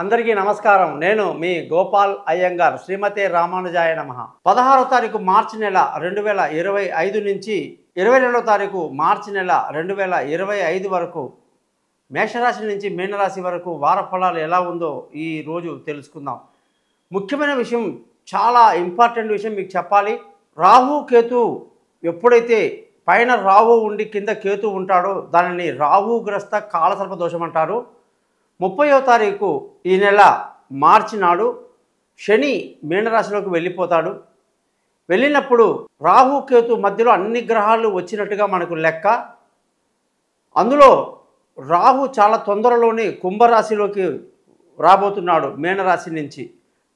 అందరికీ నమస్కారం. నేను మీ గోపాల్ అయ్యంగార్. శ్రీమతే రామానుజాయ నమః. 16వ తారీఖు మార్చి నెల 2025 నుంచి 22వ తారీఖు మార్చి నెల 2025 వరకు మేషరాశి నుంచి మీనరాశి వరకు వార ఫలాలు ఎలా ఉందో ఈ రోజు తెలుసుకుందాం. ముఖ్యమైన విషయం, చాలా ఇంపార్టెంట్ విషయం మీకు చెప్పాలి. రాహు కేతు ఎప్పుడైతే పైన రాహు ఉండి కింద కేతు ఉంటాడో దానిని రాహుగ్రస్త కాలసర్ప దోషం అంటారు. 30వ తారీఖు ఈ నెల మార్చి నాడు శని మీనరాశిలోకి వెళ్ళిపోతాడు. వెళ్ళినప్పుడు రాహుకేతు మధ్యలో అన్ని గ్రహాలు వచ్చినట్టుగా మనకు లెక్క. అందులో రాహు చాలా తొందరలోనే కుంభరాశిలోకి రాబోతున్నాడు మీనరాశి నుంచి.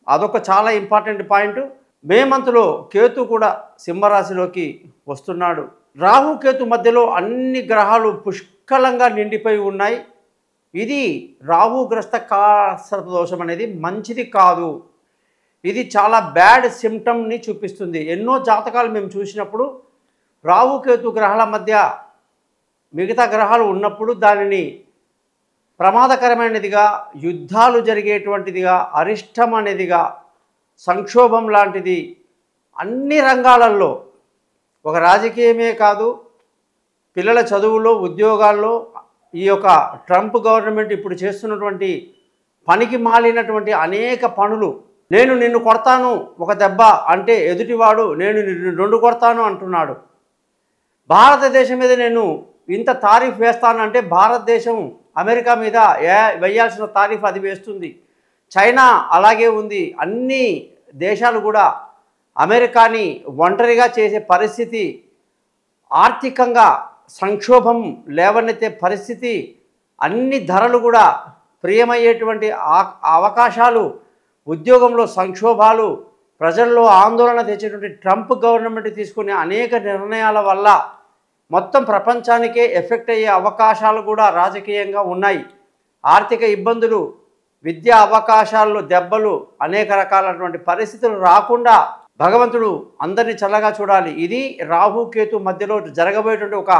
అదొక చాలా ఇంపార్టెంట్ పాయింట్. మే మంత్లో కేతు కూడా సింహరాశిలోకి వస్తున్నాడు. రాహుకేతు మధ్యలో అన్ని గ్రహాలు పుష్కలంగా నిండిపోయి ఉన్నాయి. ఇది రాహుగ్రస్త కాలసర్ప దోషం అనేది మంచిది కాదు. ఇది చాలా బ్యాడ్ సిమ్టమ్ని చూపిస్తుంది. ఎన్నో జాతకాలు మేము చూసినప్పుడు రాహుకేతు గ్రహాల మధ్య మిగతా గ్రహాలు ఉన్నప్పుడు దానిని ప్రమాదకరమైనదిగా, యుద్ధాలు జరిగేటువంటిదిగా, అరిష్టం అనేదిగా, సంక్షోభం లాంటిది అన్ని రంగాలలో, ఒక రాజకీయమే కాదు, పిల్లల చదువులో, ఉద్యోగాల్లో ఈ యొక్క ట్రంప్ గవర్నమెంట్ ఇప్పుడు చేస్తున్నటువంటి పనికి మాలినటువంటి అనేక పనులు, నేను నిన్ను కొడతాను ఒక దెబ్బ అంటే ఎదుటివాడు నేను నిన్ను రెండు కొడతాను అంటున్నాడు. భారతదేశం మీద నేను ఇంత తారీఫ్ వేస్తానంటే భారతదేశం అమెరికా మీద వేయాల్సిన తారీఫ్ అది వేస్తుంది. చైనా అలాగే ఉంది. అన్ని దేశాలు కూడా అమెరికాని ఒంటరిగా చేసే పరిస్థితి, ఆర్థికంగా సంక్షోభం లేవనెత్తే పరిస్థితి, అన్ని ధరలు కూడా ప్రియమయ్యేటువంటి అవకాశాలు, ఉద్యోగంలో సంక్షోభాలు, ప్రజల్లో ఆందోళన తెచ్చేటువంటి ట్రంప్ గవర్నమెంట్ తీసుకునే అనేక నిర్ణయాల వల్ల మొత్తం ప్రపంచానికే ఎఫెక్ట్ అయ్యే అవకాశాలు కూడా రాజకీయంగా ఉన్నాయి. ఆర్థిక ఇబ్బందులు, విద్యా అవకాశాల్లో దెబ్బలు, అనేక రకాలైనటువంటి పరిస్థితులు రాకుండా భగవంతుడు అందరినీ చల్లగా చూడాలి. ఇది రాహుకేతు మధ్యలో జరగబోయేటువంటి ఒక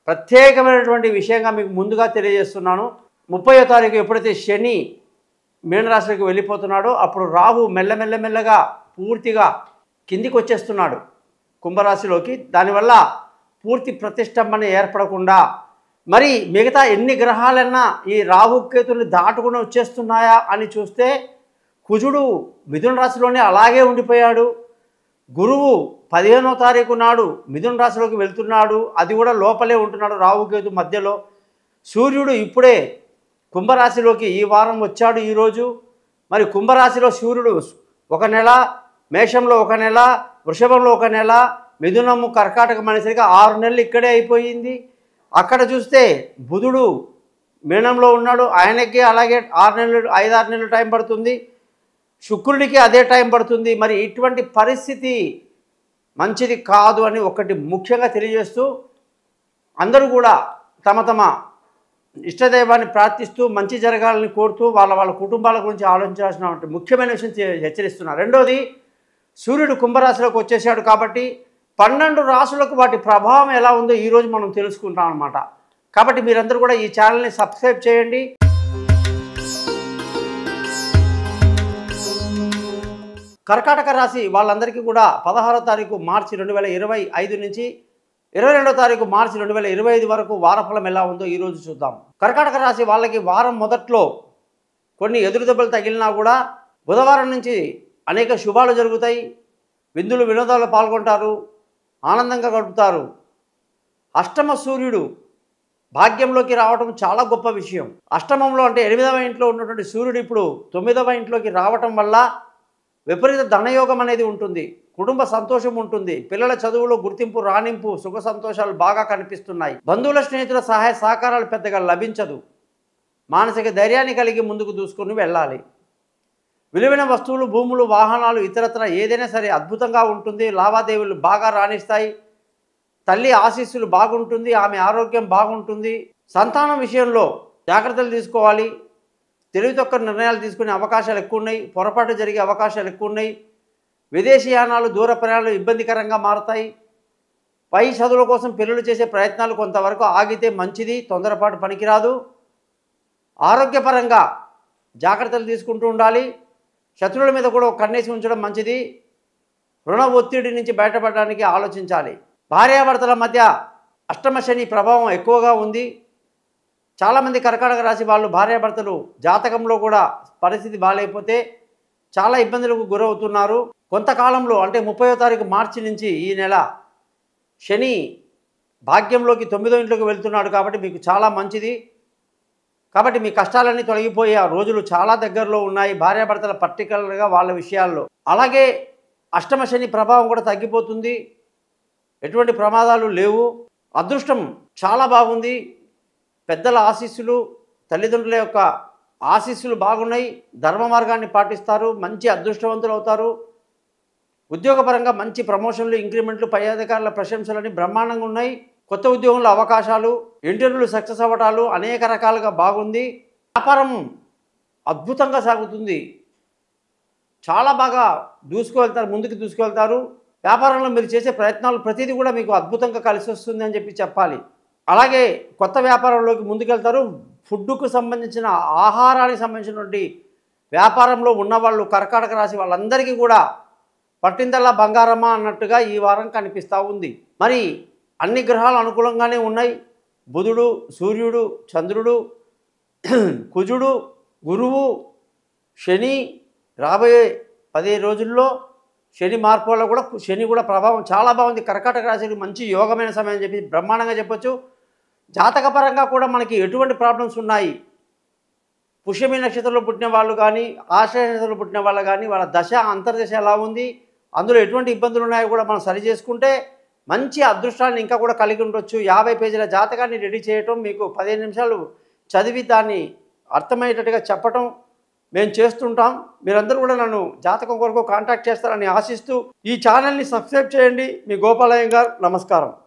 ప్రత్యేకమైనటువంటి విషయంగా మీకు ముందుగా తెలియజేస్తున్నాను. 30వ తారీఖు ఎప్పుడైతే శని మీనరాశిలోకి వెళ్ళిపోతున్నాడో అప్పుడు రాహు మెల్లమెల్లగా పూర్తిగా కిందికి వచ్చేస్తున్నాడు కుంభరాశిలోకి. దానివల్ల పూర్తి ప్రతిష్టంభన ఏర్పడకుండా మరి మిగతా ఎన్ని గ్రహాలన్నా ఈ రాహుకేతుని దాటుకుని వచ్చేస్తున్నాయా అని చూస్తే కుజుడు మిథున రాశిలోనే అలాగే ఉండిపోయాడు. గురువు 15వ తారీఖు నాడు మిథున రాశిలోకి వెళ్తున్నాడు, అది కూడా లోపలే ఉంటున్నాడు రాహుకేతు మధ్యలో. సూర్యుడు ఇప్పుడే కుంభరాశిలోకి ఈ వారం వచ్చాడు ఈరోజు. మరి కుంభరాశిలో సూర్యుడు ఒక నెల, మేషంలో ఒక నెల, వృషభంలో ఒక నెల, మిథునము కర్కాటకం అనేసరికి 6 నెలలు ఇక్కడే అయిపోయింది. అక్కడ చూస్తే బుధుడు మీనంలో ఉన్నాడు, ఆయనకి అలాగే 5-6 నెలలు టైం పడుతుంది. శుక్రుడికి అదే టైం పడుతుంది. మరి ఇటువంటి పరిస్థితి మంచిది కాదు అని ఒకటి ముఖ్యంగా తెలియజేస్తూ అందరూ కూడా తమ తమ ఇష్టదైవాన్ని ప్రార్థిస్తూ మంచి జరగాలని కోరుతూ వాళ్ళ కుటుంబాల గురించి ఆలోచించాల్సిన ముఖ్యమైన విషయం హెచ్చరిస్తున్నారు. రెండోది, సూర్యుడు కుంభరాశిలోకి వచ్చేసాడు కాబట్టి 12 రాశులకు వాటి ప్రభావం ఎలా ఉందో ఈరోజు మనం తెలుసుకుంటాం అన్నమాట. కాబట్టి మీరందరూ కూడా ఈ ఛానల్ని సబ్స్క్రైబ్ చేయండి. కర్కాటక రాశి వాళ్ళందరికీ కూడా 16వ తారీఖు మార్చి 2025 నుంచి 22వ తారీఖు మార్చి 2025 వరకు వారఫలం ఎలా ఉందో ఈరోజు చూద్దాం. కర్కాటక రాశి వాళ్ళకి వారం మొదట్లో కొన్ని ఎదురు దెబ్బలు తగిలినా కూడా బుధవారం నుంచి అనేక శుభాలు జరుగుతాయి. విందులు వినోదాలు పాల్గొంటారు, ఆనందంగా గడుపుతారు. అష్టమ సూర్యుడు భాగ్యంలోకి రావడం చాలా గొప్ప విషయం. అష్టమంలో అంటే 8వ ఇంట్లో ఉన్నటువంటి సూర్యుడు ఇప్పుడు 9వ ఇంట్లోకి రావటం వల్ల విపరీత ధనయోగం అనేది ఉంటుంది, కుటుంబ సంతోషం ఉంటుంది, పిల్లల చదువులో గుర్తింపు, రాణింపు, సుఖ సంతోషాలు బాగా కనిపిస్తున్నాయి. బంధువుల స్నేహితుల సహాయ సహకారాలు పెద్దగా లభించదు. మానసిక ధైర్యాన్ని కలిగి ముందుకు దూసుకొని వెళ్ళాలి. విలువైన వస్తువులు, భూములు, వాహనాలు, ఇతరత్ర ఏదైనా సరే అద్భుతంగా ఉంటుంది. లావాదేవీలు బాగా రాణిస్తాయి. తల్లి ఆశీస్సులు బాగుంటుంది, ఆమె ఆరోగ్యం బాగుంటుంది. సంతానం విషయంలో జాగ్రత్తలు తీసుకోవాలి. తెలివి తక్కువ నిర్ణయాలు తీసుకునే అవకాశాలు ఎక్కువ ఉన్నాయి. పొరపాటు జరిగే అవకాశాలు ఎక్కువ ఉన్నాయి. విదేశీయానాలు, దూర ప్రయాణాలు ఇబ్బందికరంగా మారుతాయి. పై చదువుల కోసం పిల్లలు చేసే ప్రయత్నాలు కొంతవరకు ఆగితే మంచిది, తొందరపాటు పనికిరాదు. ఆరోగ్యపరంగా జాగ్రత్తలు తీసుకుంటూ ఉండాలి. శత్రువుల మీద కూడా ఒక కన్నేసి ఉంచడం మంచిది. రుణ ఒత్తిడి నుంచి బయటపడడానికి ఆలోచించాలి. భార్యాభర్తల మధ్య అష్టమ శని ప్రభావం ఎక్కువగా ఉంది. చాలామంది కర్కాటక రాశి వాళ్ళు భార్యాభర్తలు జాతకంలో కూడా పరిస్థితి బాగాలేకపోతే చాలా ఇబ్బందులకు గురవుతున్నారు. కొంతకాలంలో అంటే 30వ తారీఖు మార్చి నుంచి ఈ నెల శని భాగ్యంలోకి 9వ ఇంట్లోకి వెళ్తున్నాడు కాబట్టి మీకు చాలా మంచిది. కాబట్టి మీ కష్టాలన్నీ తొలగిపోయే ఆ రోజులు చాలా దగ్గరలో ఉన్నాయి భార్యాభర్తల పర్టికులర్గా వాళ్ళ విషయాల్లో. అలాగే అష్టమ శని ప్రభావం కూడా తగ్గిపోతుంది. ఎటువంటి ప్రమాదాలు లేవు. అదృష్టం చాలా బాగుంది. పెద్దల ఆశీస్సులు, తల్లిదండ్రుల యొక్క ఆశీస్సులు బాగున్నాయి. ధర్మ మార్గాన్ని పాటిస్తారు. మంచి అదృష్టవంతులు అవుతారు. ఉద్యోగపరంగా మంచి ప్రమోషన్లు, ఇంక్రిమెంట్లు, పై అధికారుల ప్రశంసలని బ్రహ్మాండంగా ఉన్నాయి. కొత్త ఉద్యోగంలో అవకాశాలు, ఇంటర్వ్యూలు సక్సెస్ అవ్వటాలు అనేక రకాలుగా బాగుంది. వ్యాపారం అద్భుతంగా సాగుతుంది. చాలా బాగా ముందుకు దూసుకువెళ్తారు. వ్యాపారంలో మీరు చేసే ప్రయత్నాలు ప్రతిదీ కూడా మీకు అద్భుతంగా కలిసి వస్తుంది అని చెప్పాలి. అలాగే కొత్త వ్యాపారంలోకి ముందుకెళ్తారు. ఫుడ్కు సంబంధించిన ఆహారానికి సంబంధించినటువంటి వ్యాపారంలో ఉన్నవాళ్ళు కర్కాటక రాశి వాళ్ళందరికీ కూడా పట్టిందల్లా బంగారమా అన్నట్టుగా ఈ వారం కనిపిస్తూ ఉంది. మరి అన్ని గ్రహాలు అనుకూలంగానే ఉన్నాయి. బుధుడు, సూర్యుడు, చంద్రుడు, కుజుడు, గురువు, శని రాబోయే 15 రోజుల్లో శని మార్పు వల్ల కూడా శని కూడా ప్రభావం చాలా బాగుంది. కర్కాటక రాశికి మంచి యోగమైన సమయం అని చెప్పి బ్రహ్మాండంగా చెప్పొచ్చు. జాతకపరంగా కూడా మనకి ఎటువంటి ప్రాబ్లమ్స్ ఉన్నాయి, పుష్యమి నక్షత్రంలో పుట్టిన వాళ్ళు కానీ, ఆశ్లేష నక్షత్రంలో పుట్టిన వాళ్ళు కానీ వాళ్ళ దశ అంతర్దశ ఎలా ఉంది, అందులో ఎటువంటి ఇబ్బందులు ఉన్నాయో కూడా మనం సరి చేసుకుంటే మంచి అదృష్టాన్ని ఇంకా కూడా కలిగి ఉండొచ్చు. 50 పేజీల జాతకాన్ని రెడీ చేయటం, మీకు 15 నిమిషాలు చదివి దాన్ని అర్థమయ్యేటట్టుగా చెప్పటం మేము చేస్తుంటాం. మీరందరూ కూడా నన్ను జాతకం కొరకు కాంటాక్ట్ చేస్తారని ఆశిస్తూ ఈ ఛానల్ని సబ్స్క్రైబ్ చేయండి. మీ గోపాలయ్య గారు, నమస్కారం.